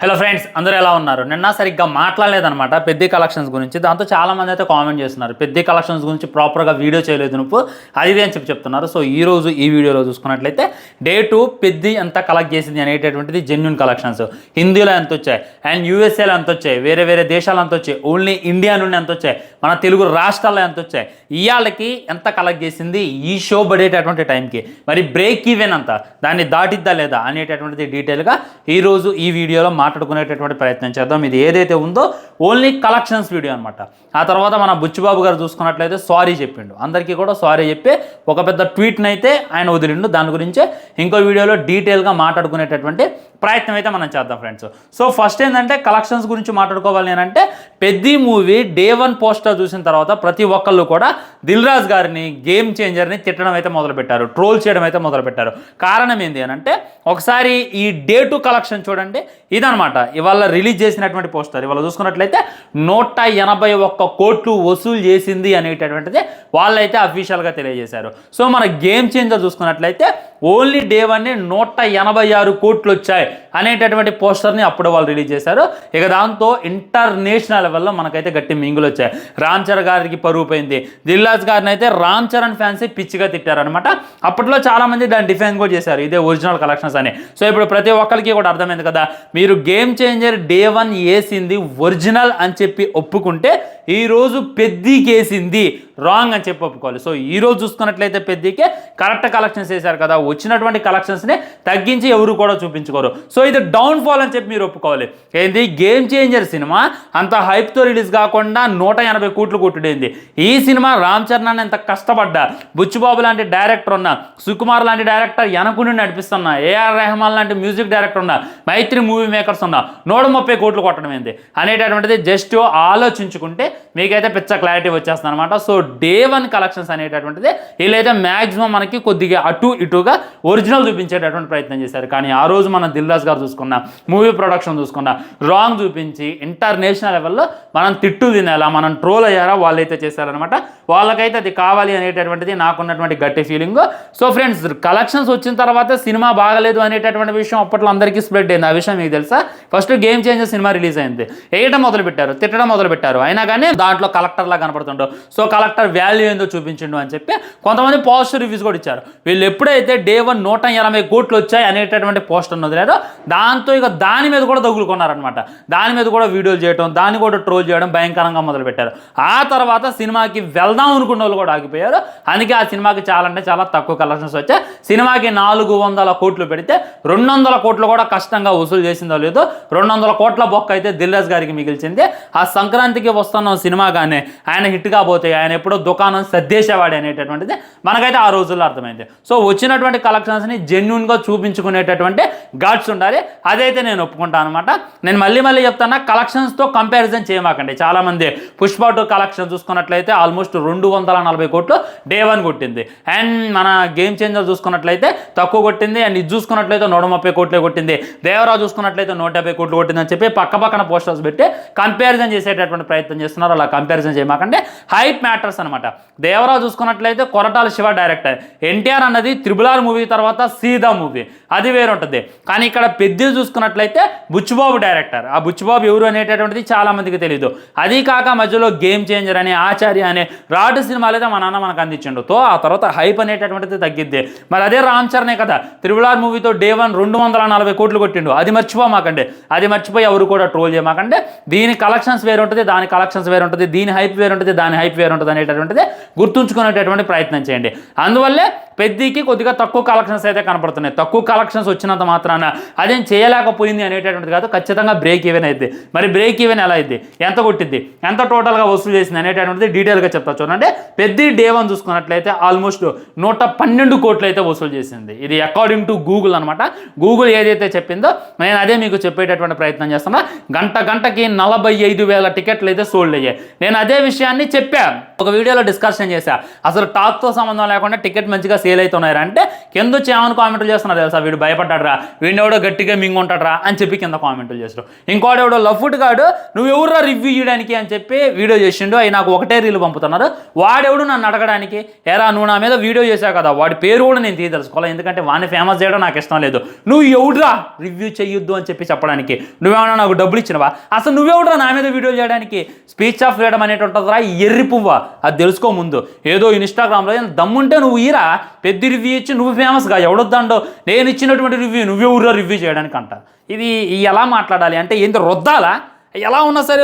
Hello friends, అందరూ ఎలా ఉన్నారు? నిన్న సరిగ్గా మాట్లాడలేదన్నమాట పెద్ద కలెక్షన్స్ గురించి. దాంతో చాలామంది అయితే కామెంట్ చేస్తున్నారు, పెద్ద కలెక్షన్స్ గురించి ప్రాపర్గా వీడియో చేయలేదు నువ్వు, అది అని చెప్తున్నారు. సో ఈరోజు ఈ వీడియోలో చూసుకున్నట్లయితే డే 2 పెద్ద ఎంత కలెక్ట్ చేసింది అనేటటువంటిది జెన్యూన్ కలెక్షన్స్. హిందీలో ఎంత వచ్చాయి అండ్ యూఎస్ఏలో ఎంత వచ్చాయి, వేరే వేరే దేశాలు ఎంత వచ్చాయి, ఓన్లీ ఇండియా నుండి ఎంత వచ్చాయి, మన తెలుగు రాష్ట్రాల్లో ఎంత వచ్చాయి, ఇవాళకి ఎంత కలెక్ట్ చేసింది ఈ షో పడేటటువంటి టైంకి, మరి బ్రేక్ ఈవెన్ అంత దాన్ని దాటిద్దా లేదా అనేటటువంటిది డీటెయిల్గా ఈరోజు ఈ వీడియోలో మాట్లాడుకునేటటువంటి ప్రయత్నం చేద్దాం. ఇది ఏదైతే ఉందో ఓన్లీ కలెక్షన్స్ వీడియో అనమాట. ఆ తర్వాత మన బుచ్చిబాబు గారు చూసుకున్నట్లయితే సారీ చెప్పిండు, అందరికీ కూడా సారీ చెప్పి ఒక పెద్ద ట్వీట్ని అయితే ఆయన వదిలిండు. దాని గురించే ఇంకో వీడియోలో డీటెయిల్గా మాట్లాడుకునేటటువంటి ప్రయత్నం అయితే మనం చేద్దాం ఫ్రెండ్స్. సో ఫస్ట్ ఏంటంటే కలెక్షన్స్ గురించి మాట్లాడుకోవాలి అంటే, పెద్ద మూవీ డే 1 పోస్టర్ చూసిన తర్వాత ప్రతి ఒక్కళ్ళు కూడా దిల్ రాజు గారిని, గేమ్ చేంజర్ని తిట్టడం అయితే మొదలుపెట్టారు, ట్రోల్ చేయడం అయితే మొదలుపెట్టారు. కారణం ఏంటి అని అంటే, ఒకసారి ఈ డే 2 కలెక్షన్ చూడండి. ఇదనమాట ఇవాళ రిలీజ్ చేసినటువంటి పోస్టర్. ఇవాళ చూసుకున్నట్లయితే 181 కోట్లు వసూలు చేసింది అనేటటువంటిది వాళ్ళైతే అఫీషియల్గా తెలియజేశారు. సో మన గేమ్ చేంజర్ చూసుకున్నట్లయితే ఓన్లీ డే 1 186 కోట్లు వచ్చాయి అనేటటువంటి పోస్టర్ని అప్పుడు వాళ్ళు రిలీజ్ చేశారు. ఇక దాంతో ఇంటర్నేషనల్ లెవెల్లో మనకైతే గట్టి మింగులు వచ్చాయి. రామ్ చరణ్ గారికి పరువు పోయింది. దిల్ రాజు గారిని అయితే రామ్ చరణ్ ఫ్యాన్స్ పిచ్చిగా తిట్టారనమాట. అప్పట్లో చాలామంది దాన్ని డిఫెన్స్ కూడా చేశారు, ఇదే ఒరిజినల్ కలెక్షన్స్ అని. సో ఇప్పుడు ప్రతి ఒక్కరికి కూడా అర్థమైంది కదా, మీరు గేమ్ చేంజర్ డే 1 వేసింది ఒరిజినల్ అని చెప్పి ఒప్పుకుంటే ఈరోజు పెద్దకి వేసింది రాంగ్ అని చెప్పి ఒప్పుకోవాలి. సో ఈరోజు చూసుకున్నట్లయితే పెద్దకే కరెక్ట్ కలెక్షన్స్ వేశారు కదా, వచ్చినటువంటి కలెక్షన్స్ని తగ్గించి ఎవరు కూడా చూపించుకోరు. సో ఇది డౌన్ ఫాల్ అని చెప్పి మీరు ఒప్పుకోవాలి. ఏంది, గేమ్ చేంజర్ సినిమా అంత హైప్తో రిలీజ్ కాకుండా 180 కోట్లు కొట్టుడైంది. ఈ సినిమా రామ్ చరణ్ అని ఎంత కష్టపడ్డా, బుచ్చిబాబు లాంటి డైరెక్టర్ ఉన్నా, సుకుమార్ లాంటి డైరెక్టర్ వెనకుండి నడిపిస్తున్నా, ఏఆర్ రెహమాన్ లాంటి మ్యూజిక్ డైరెక్టర్ ఉన్నా, మైత్రి మూవీ మేకర్స్ ఉన్నా, 130 కోట్లు కొట్టడం ఏంది అనేటటువంటిది జస్ట్ ఆలోచించుకుంటే మీకైతే పిచ్చ క్లారిటీ వచ్చేస్తుంది అనమాట. సో డే 1 కలెక్షన్స్ అనేటటువంటిది వీళ్ళైతే మ్యాక్సిమం మనకి కొద్దిగా అటు ఇటుగా ఒరిజినల్ చూపించేటటువంటి ప్రయత్నం చేశారు. కానీ ఆ రోజు మనం దిల్ రాజు గారు చూసుకున్న మూవీ ప్రొడక్షన్ చూసుకున్న రాంగ్ చూపించి ఇంటర్నేషనల్ లెవెల్లో మనం తిట్టు తినేలా, మనం ట్రోల్ అయ్యారా వాళ్ళైతే చేశారనమాట. వాళ్ళకైతే అది కావాలి అనేటటువంటిది నాకున్నటువంటి గట్టి ఫీలింగ్. సో ఫ్రెండ్స్, కలెక్షన్స్ వచ్చిన తర్వాత సినిమా బాగలేదు అనేటటువంటి విషయం అప్పట్లో అందరికీ స్ప్రెడ్ అయింది. ఆ విషయం మీకు తెలుసా? First game changer cinema release అయింది, వేయడం మొదలుపెట్టారు, తిట్టడం మొదలుపెట్టారు. అయినా కానీ దాంట్లో కలెక్టర్లా కనపడుతుండో, సో కలెక్టర్ వాల్యూ ఏందో చూపించిండు అని చెప్పి కొంతమంది పాజిటివ్ రివ్యూస్ కూడా ఇచ్చారు. వీళ్ళు ఎప్పుడైతే డే 1 180 కోట్లు వచ్చాయి అనేటటువంటి పోస్టర్ వదిలారో దాంతో ఇక దాని మీద కూడా తగులుకున్నారనమాట. దాని మీద కూడా వీడియోలు చేయడం, దాన్ని కూడా ట్రోల్ చేయడం భయంకరంగా మొదలుపెట్టారు. ఆ తర్వాత సినిమాకి వెళ్దాం అనుకున్న వాళ్ళు కూడా ఆగిపోయారు. అందుకే ఆ సినిమాకి చాలా అంటే చాలా తక్కువ కలెక్షన్స్ వచ్చాయి. సినిమాకి 400 కోట్లు పెడితే 200 కోట్లు కూడా కష్టంగా వసూలు చేసిందో లేదో 200 కోట్ల బొక్క అయితే దిల్ రాజు గారికి మిగిల్చింది. ఆ సంక్రాంతికి వస్తున్న సినిమాగానే ఆయన హిట్ కాబోతే ఆయన ఎప్పుడో దుకాణం సర్దేసేవాడు అనేటటువంటిది మనకైతే ఆ రోజుల్లో అర్థమైంది. సో వచ్చినటువంటి కలెక్షన్స్ని జెన్యూన్గా చూపించుకునేటటువంటి గాడ్స్ ఉండాలి, అదైతే నేను ఒప్పుకుంటాను అనమాట. నేను మళ్ళీ చెప్తాను, కలెక్షన్స్తో కంపారిజన్ చేయమాకండి. చాలామంది పుష్ప 2 కలెక్షన్ చూసుకున్నట్లయితే ఆల్మోస్ట్ 240 కోట్లు డే 1 కొట్టింది. అండ్ మన గేమ్ చేంజర్ చూసుకున్నట్లయితే తక్కువ కొట్టింది. అండ్ ఇది చూసుకున్నట్లయితే 130 కోట్లే కొట్టింది. దేవరాజు చూసుకున్నట్లయితే 150 కోట్లు కొట్టింది అని చెప్పి పక్కన పోస్టర్స్ పెట్టి కంపారిజన్ చేసేటటువంటి ప్రయత్నం చేస్తున్నారు. అలా కంపారిజన్ చేయమాకండి, హైప్ మ్యాటర్స్ అనమాట. దేవరాజు చూసుకున్నట్లయితే కొరటాల శివ డైరెక్టర్, ఎన్టీఆర్ అన్నది RRR మూవీ తర్వాత సీదా మూవీ, అది వేరు ఉంటుంది. కానీ ఇక్కడ పెద్ద చూసుకున్నట్లయితే బుచ్చిబాబు డైరెక్టర్. ఆ బుచ్చిబాబు ఎవరు అనేటటువంటిది చాలా మందికి తెలియదు. అది కాక మధ్యలో గేమ్ చేంజర్ అని, ఆచార్య అనే రాడు సినిమాలు అయితే మా నాన్న మనకు అందించిండు. తో ఆ తర్వాత హైప్ అనేటటువంటిది తగ్గిద్ది. మరి అదే రామ్ చరణే కదా RRR మూవీతో డే 1 240 కోట్లు కొట్టిండు. అది మర్చిపోమాకండి, అది మర్చిపోయి ఎవరు కూడా ట్రోల్ చేయమాకండి. దీని కలెక్షన్స్ వేరు ఉంటుంది, దాని కలెక్షన్స్ వేరు ఉంటుంది, దీని హైప్ వేరు ఉంటుంది, దాని హైప్ వేరు ఉంటుంది అనేటటువంటిది గుర్తుంచుకునేటటువంటి ప్రయత్నం చేయండి. అందువల్లే పెద్దకి కొద్దిగా తక్కువ కలెక్షన్స్ అయితే కనపడుతున్నాయి. తక్కువ కలెక్షన్స్ వచ్చినంత మాత్రాన అదేం చేయలేకపోయింది అనేటటువంటిది కాదు, ఖచ్చితంగా బ్రేక్ ఈవెన్ అయితే. మరి బ్రేక్ ఈవెన్ ఎలా అయింది, ఎంత కొట్టింది, ఎంత టోటల్గా వసూలు చేసింది అనేటటువంటిది డీటెయిల్గా చెప్తా చూడండి. పెద్ద డే 1 చూసుకున్నట్లయితే ఆల్మోస్ట్ 112 కోట్లు అయితే వసూలు చేసింది. ఇది అకార్డింగ్ టు గూగుల్ అనమాట. గూగుల్ ఏదైతే చెప్పిందో నేను అదే మీకు చెప్పేటటువంటి ప్రయత్నం చేస్తున్నా. గంటకి 45,000 టికెట్లు అయితే సోల్డ్ అయ్యాయి. నేను అదే విషయాన్ని చెప్పాను, ఒక వీడియోలో డిస్కషన్ చేశా. అసలు టాక్తో సంబంధం లేకుండా టికెట్ మంచిగా సేల్ అవుతున్నారా అంటే కింద వచ్చి ఏమైనా కామెంట్లు చేస్తున్నారు తెలుసా, వీడు భయపడ్డాడ్రా, వీడిని ఎవడో గట్టిగా మింగుంటాడ్రా అని చెప్పి కింద కామెంట్లు చేస్తారు. ఇంకోటి ఎవడో లఫ్ట్ గాడు నువ్వు ఎవరురా రివ్యూ చేయడానికి అని చెప్పి వీడియో చేసిండు, అవి నాకు ఒకటే రీల్ పంపుతున్నారు. వాడెవడు నన్ను అడగడానికి, ఎరా నువ్వు నా మీద వీడియో చేసావు కదా, వాడి పేరు కూడా నేను తెలుసుకోవాలి, ఎందుకంటే వాడిని ఫేమస్ చేయడం నాకు ఇష్టం లేదు. నువ్వు ఎవడురా రివ్యూ చేయొద్దు అని చెప్పి చెప్పడానికి, నువ్వేమన్నా నాకు డబ్బులు ఇచ్చినవా, అసలు నువ్వెవడురా నా మీద వీడియో చేయడానికి, స్పీచ్ ఆఫ్ ఫ్రీడమ్ అనేటువంటిరా ఎర్రి పువ్వా, అది తెలుసుకో ముందు. ఏదో ఇన్స్టాగ్రామ్లో దమ్ముంటే నువ్వు ఈరా పెద్ద రివ్యూ ఇచ్చి నువ్వు ఫేమస్గా, ఎవడొద్దండో నేను ఇచ్చినటువంటి రివ్యూ నువ్వెవరురా రివ్యూ చేయడానికి అంట. ఇది ఎలా మాట్లాడాలి అంటే ఏంటి రుద్దాలా, ఎలా ఉన్నా సరే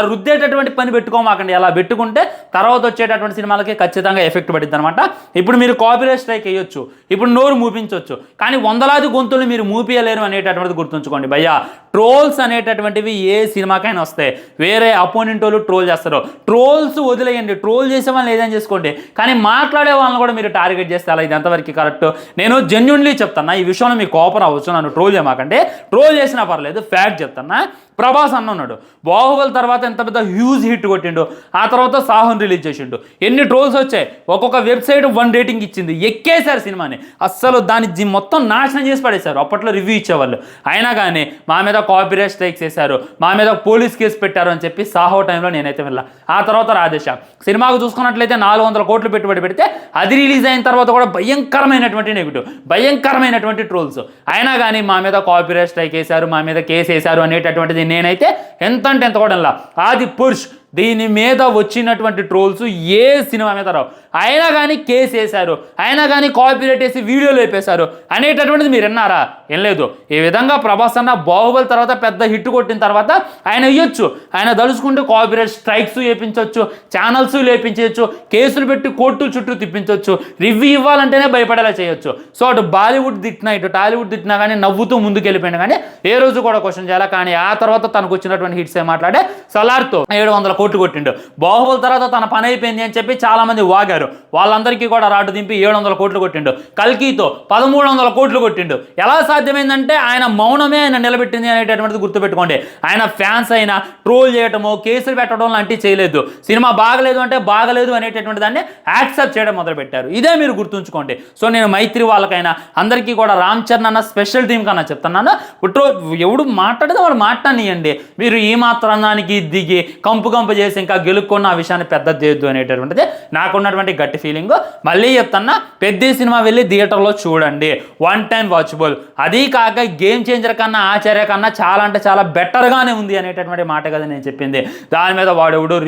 రుద్దేటటువంటి పని పెట్టుకోమాకండి. అలా పెట్టుకుంటే తర్వాత వచ్చేటటువంటి సినిమాలకి ఖచ్చితంగా ఎఫెక్ట్ పడుద్ది అనమాట. ఇప్పుడు మీరు కాపీరైట్ స్ట్రైక్ వేయొచ్చు, ఇప్పుడు నోరు మూపించవచ్చు, కానీ వందలాది గొంతులు మీరు మూపియలేరు అనేటటువంటిది గుర్తుంచుకోండి భయ్యా. ట్రోల్స్ అనేటటువంటివి ఏ సినిమాకైనా వస్తాయి. వేరే అపోనెంట్ వాళ్ళు ట్రోల్ చేస్తారు, ట్రోల్స్ వదిలేయండి, ట్రోల్ చేసే వాళ్ళని ఏదైనా చేసుకోండి, కానీ మాట్లాడే వాళ్ళని కూడా మీరు టార్గెట్ చేస్తే అలా ఇది ఎంతవరకు కరెక్ట్. నేను జెన్యున్లీ చెప్తాను, ఈ విషయంలో మీకు కోపం అవ్వచ్చు, నన్ను ట్రోల్ చేయమాకంటే, ట్రోల్ చేసినా పర్లేదు, ఫ్యాక్ట్ చెప్తాను. ప్రభాస్ అన్న ఉన్నాడు, బాహుబలి తర్వాత ఎంత పెద్ద హ్యూజ్ హిట్ కొట్టిండు, ఆ తర్వాత సాహోన్ రిలీజ్ చేసిండు, ఎన్ని ట్రోల్స్ వచ్చాయి, ఒక్కొక్క వెబ్సైట్ 1 రేటింగ్ ఇచ్చింది, ఎక్కేశారు సినిమాని, అస్సలు దాన్ని మొత్తం నాశనం చేసి పడేశారు. అప్పట్లో రివ్యూ ఇచ్చేవాళ్ళు, అయినా కానీ మా మీద కాపీరైట్ స్ట్రైక్స్ చేశారు, మా మీద పోలీస్ కేసు పెట్టారు అని చెప్పి సాహో టైంలో నేనైతే వెళ్ళా. ఆ తర్వాత రాధేశ సినిమాకు చూసుకున్నట్లయితే 400 కోట్లు పెట్టుబడి పెడితే అది రిలీజ్ అయిన తర్వాత కూడా భయంకరమైనటువంటి నెగిటివ్, భయంకరమైనటువంటి ట్రోల్స్, అయినా కానీ మా మీద కాపీరైట్ స్ట్రైక్ వేశారు, మా మీద కేసు వేశారు అనేటటువంటిది నేనైతే ఎంత అంటే ఎంత కూడా ఆది పురుష్ దీని మీద వచ్చినటువంటి ట్రోల్స్ ఏ సినిమా మీద రావు, అయినా కానీ కేసు వేశారు, అయినా కానీ కాపీరైట్ వేసి వీడియోలు వేపేశారు అనేటటువంటిది మీరు విన్నారా? ఏం లేదు. ఈ విధంగా ప్రభాస్ అన్న బాహుబలి తర్వాత పెద్ద హిట్ కొట్టిన తర్వాత ఆయన ఇవ్వచ్చు, ఆయన తలుచుకుంటే కాపీరైట్ స్ట్రైక్స్ వేయించవచ్చు, ఛానల్స్ లేపించవచ్చు, కేసులు పెట్టి కోర్టుల చుట్టూ తిప్పించవచ్చు, రివ్యూ ఇవ్వాలంటేనే భయపడేలా చేయొచ్చు. సో అటు బాలీవుడ్ తిట్టినా ఇటు టాలీవుడ్ తిట్టినా కానీ నవ్వుతూ ముందుకు వెళ్ళిపోయినా కానీ ఏ రోజు కూడా క్వశ్చన్ చేయాలి. కానీ ఆ తర్వాత తనకు వచ్చినటువంటి హిట్స్ మాట్లాడే సలార్తో 700 కోట్లు కొట్టిండు, బాహుబలి తర్వాత తన పని అయిపోయింది అని చెప్పి చాలా మంది వాగారు, వాళ్ళందరికీ కూడా రాటు దింపి 700 కోట్లు కొట్టిండు, కల్కీతో 1300 కోట్లు కొట్టిండు. ఎలా సాధ్యమైందంటే ఆయన మౌనమే ఆయన నిలబెట్టింది అనేటటువంటిది గుర్తుపెట్టుకోండి. ఆయన ఫ్యాన్స్ అయినా ట్రోల్ చేయటమో కేసులు పెట్టడం లాంటివి చేయలేదు, సినిమా బాగలేదు అంటే బాగలేదు అనేటటువంటి దాన్ని యాక్సెప్ట్ చేయడం మొదలుపెట్టారు. ఇదే మీరు గుర్తుంచుకోండి. సో నేను మైత్రి వాళ్ళకైనా అందరికీ కూడా రామ్ చరణ్ అన్న స్పెషల్ టీం కన్నా చెప్తున్నాను, ఎవడు మాట్లాడితే వాడు మాట్లాడియండి, మీరు ఈ మాత్రానికి దిగి కంపు చేసి ఇంకా గెలుక్కున్న ఆ విషయాన్ని పెద్ద చేయొద్దు అనేటటువంటిది నాకున్నటువంటి గట్టి ఫీలింగ్. మళ్ళీ చెప్తున్నా, పెద్ద సినిమా వెళ్ళి థియేటర్లో చూడండి, 1 టైం వాచబుల్, అదీ కాక గేమ్ చేంజర్ కన్నా ఆచార్య కన్నా చాలా అంటే చాలా బెటర్గానే ఉంది అనేటటువంటి మాట కదా నేను చెప్పింది. దాని మీద వాడెవడో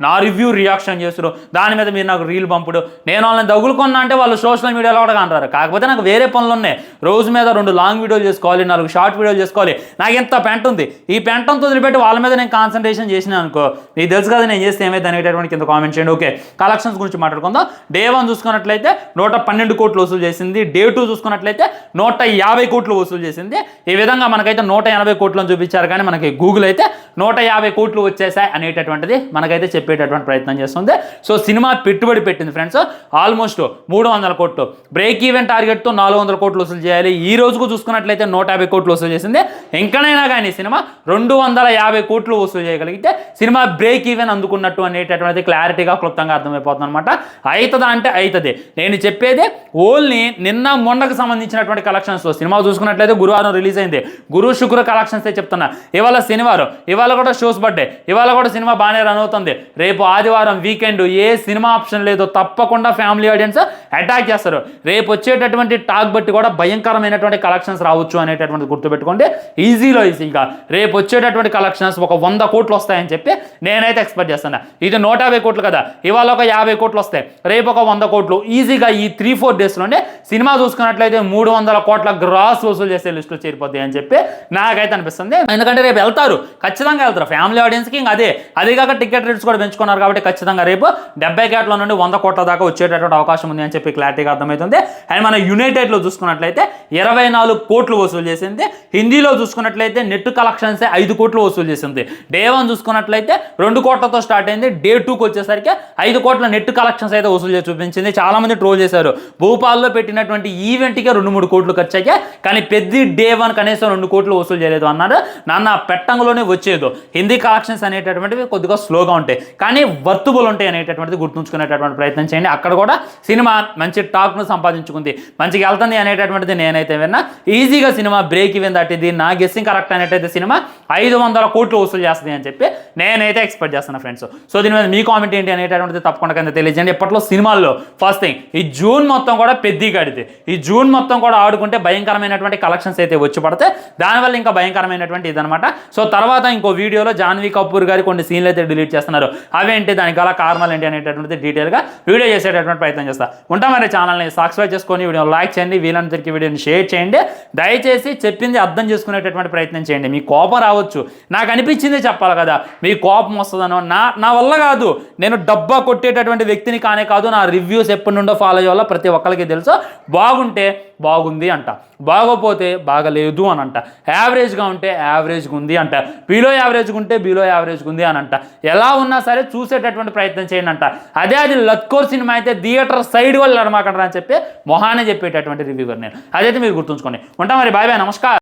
నా రివ్యూ రియాక్షన్ చేస్తారు, దాని మీద మీరు నాకు రీల్ పంపుడు, నేను వాళ్ళని తగులుకున్నా అంటే వాళ్ళు సోషల్ మీడియాలో కూడా అంటారు. కాకపోతే నాకు వేరే పనులు ఉన్నాయి, రోజు మీద 2 లాంగ్ వీడియోలు చేసుకోవాలి, 4 షార్ట్ వీడియోలు చేసుకోవాలి, నాకు ఎంత పెంట ఉంది, ఈ పెంటంతో వదిలిపెట్టి వాళ్ళ మీద నేను కాన్సన్ట్రేషన్ చేసిన అనుకో, నీకు తెలుసు కదా నేను చేస్తే ఏమైతే అనేటటువంటి కింద కామెంట్ చేయండి. ఓకే, కలెక్షన్స్ గురించి మాట్లాడుకుందాం. డే 1 చూసుకున్నట్లయితే 112 కోట్లు వసూలు చేసింది, డే 2 చూసుకున్నట్లయితే 150 కోట్లు వసూలు చేసింది. ఈ విధంగా మనకైతే 180 కోట్లను చూపించారు, కానీ మనకి గూగుల్ అయితే 150 కోట్లు వచ్చేసాయి అనేటటువంటిది మనకైతే చెప్పేటటువంటి ప్రయత్నం చేస్తుంది. సో సినిమా పెట్టుబడి పెట్టింది ఫ్రెండ్స్ ఆల్మోస్ట్ 300 కోట్లు, బ్రేక్ ఈవెన్ టార్గెట్తో 400 కోట్లు వసూలు చేయాలి. ఈ రోజుకు చూసుకున్నట్లయితే 150 కోట్లు వసూలు చేసింది. ఇంకనైనా కానీ సినిమా 250 కోట్లు వసూలు చేయగలిగితే సినిమా బ్రేక్ ఈవెన్ అందుకున్నట్టు అనేటటువంటిది క్లారిటీగా క్లుప్తంగా అర్థమైపోతుంది అనమాట. అవుతుందా అంటే అవుతుంది. నేను చెప్పేది ఓన్లీ నిన్న మొన్నకు సంబంధించినటువంటి కలెక్షన్స్లో. సినిమా చూసుకున్నట్లయితే గురువారం రిలీజ్ అయింది, గురు శుక్ర కలెక్షన్సే చెప్తున్నా. ఇవాళ శనివారం, ఇవాళ కూడా షోస్ బర్త్డే, ఇవాళ కూడా సినిమా బాగానే రన్ అవుతుంది. రేపు ఆదివారం వీకెండ్ ఏ సినిమా ఆప్షన్ లేదు, తప్పకుండా ఫ్యామిలీ ఆడియన్స్ అటాక్ చేస్తారు. రేపు వచ్చేటటువంటి టాక్ బట్టి కూడా భయంకరమైనటువంటి కలెక్షన్స్ రావచ్చు అనేటటువంటి గుర్తుపెట్టుకోండి. ఈజీగా రేపు వచ్చేటటువంటి కలెక్షన్స్ ఒక 100 కోట్లు వస్తాయని చెప్పి నేనైతే ఎక్స్పెక్ట్ చేస్తాను. ఇది 150 కోట్లు కదా, ఇవాళ ఒక 50 కోట్లు వస్తాయి, రేపు ఒక 100 కోట్లు ఈజీగా ఈ 3-4 డేస్లోనే సినిమా చూసుకున్నట్లయితే 300 కోట్ల గ్రాస్ వసూలు చేసే లిస్టులో చేరిపోతాయి అని చెప్పి నాకైతే అనిపిస్తుంది. ఎందుకంటే రేపు వెళ్తారు, ఖచ్చితంగా వెళ్తారు ఫ్యామిలీ ఆడియన్స్కి. ఇంకా అదే కాక టికెట్ రేట్స్ కూడా పెంచుకున్నారు కాబట్టి ఖచ్చితంగా రేపు 70 కోట్ల నుండి 100 కోట్ల దాకా వచ్చేటటువంటి అవకాశం ఉంది అని చెప్పి క్లారిటీగా అర్థమవుతుంది. అండ్ మన యునైటెడ్లో చూసుకున్నట్లయితే 24 కోట్లు వసూలు చేసింది. హిందీలో చూసుకున్నట్లయితే నెట్ కలెక్షన్సే 5 కోట్లు వసూలు చేసింది. డే 1 చూసుకున్నట్లయితే 2 కోట్లతో స్టార్ట్ అయింది. డే 2కి వచ్చేసరికి 5 కోట్ల నెట్ కలెక్షన్స్ అయితే వసూలు చేసి చూపించింది. చాలా మంది ట్రోల్ చేశారు, భూపాల్లో పెట్టినటువంటి ఈవెంట్కే 2-3 కోట్లు ఖర్చు అయ్యాయి, కానీ పెద్ద డే 1 కనీసం 2 కోట్లు వసూలు చేయలేదు అన్నారు. నాన్న పెట్టంగలోనే వచ్చేదో హిందీ కలెక్షన్స్ అనేటటువంటివి కొద్దిగా స్లోగా ఉంటాయి, కానీ వర్తుబుల్ ఉంటాయి అనేటటువంటిది గుర్తుంచుకునేటటువంటి ప్రయత్నం చేయండి. అక్కడ కూడా సినిమా మంచి టాక్ను సంపాదించుకుంది, మంచిగా వెళ్తుంది అనేటటువంటిది నేనైతే విన్నా. ఈజీగా సినిమా బ్రేక్ ఈవెన్ దాటింది. నా గెస్సింగ్ కరెక్ట్ అనేటైతే సినిమా 500 కోట్లు వసూలు చేస్తుంది అని చెప్పి నేనైతే ఎక్స్పెక్ట్ చేస్తాను ఫ్రెండ్స్. సో దీని మీద మీ కామెంట్ ఏంటి అనేటటువంటిది తప్పకుండా కింద తెలియజేయండి. ఇప్పట్లో సినిమాల్లో ఫస్ట్ థింగ్ ఈ జూన్ మొత్తం కూడా పెద్ద గడితే, ఈ జూన్ మొత్తం కూడా ఆడుకుంటే భయంకరమైనటువంటి కలెక్షన్స్ అయితే వచ్చి పడితే దానివల్ల ఇంకా భయంకరమైనటువంటి ఇదనమాట. సో తర్వాత ఇంకో వీడియోలో జాన్వీ కపూర్ గారి కొన్ని సీన్లు అయితే డిలీట్ చేస్తున్నారు, అవేంటి, దానికి గల కారణాలు ఏంటి అనేటటువంటిది డీటెయిల్గా వీడియో చేసేటటువంటి ప్రయత్నం చేస్తా ఉంటాం. మరి ఛానల్ని సబ్స్క్రైబ్ చేసుకొని వీడియో లైక్ చేయండి, వీళ్ళందరికీ వీడియోని షేర్ చేయండి. దయచేసి చెప్పింది అర్థం చేసుకునేటటువంటి ప్రయత్నం చేయండి. మీ కోపం రావచ్చు, నాకు అనిపించింది చెప్పాలి కదా, మీ కోపం వస్తుందనో నా వల్ల కాదు, నేను డబ్బా కొట్టేటటువంటి వ్యక్తిని కానే కాదు. నా రివ్యూస్ ఎప్పటి నుండో ఫాలో అయ్యే ప్రతి ఒక్కరికి తెలుసు, బాగుంటే బాగుంది అంట, బాగోపోతే బాగలేదు అని అంట, యావరేజ్గా ఉంటే యావరేజ్గా ఉంది అంట, బిలో యావరేజ్గా ఉంటే బిలో యావరేజ్గా ఉంది అని అంట. ఎలా ఉన్నా సరే చూసేటటువంటి ప్రయత్నం చేయండి అంట. అది లత్కోర్ సినిమా అయితే థియేటర్ సైడ్ వాళ్ళు అడమాకంటారు అని చెప్పి మొహానే చెప్పేటటువంటి రివ్యూవర్ నేను. అదైతే మీరు గుర్తుంచుకోండి. ఉంటాం మరి, బాయ్ బాయ్, నమస్కారం.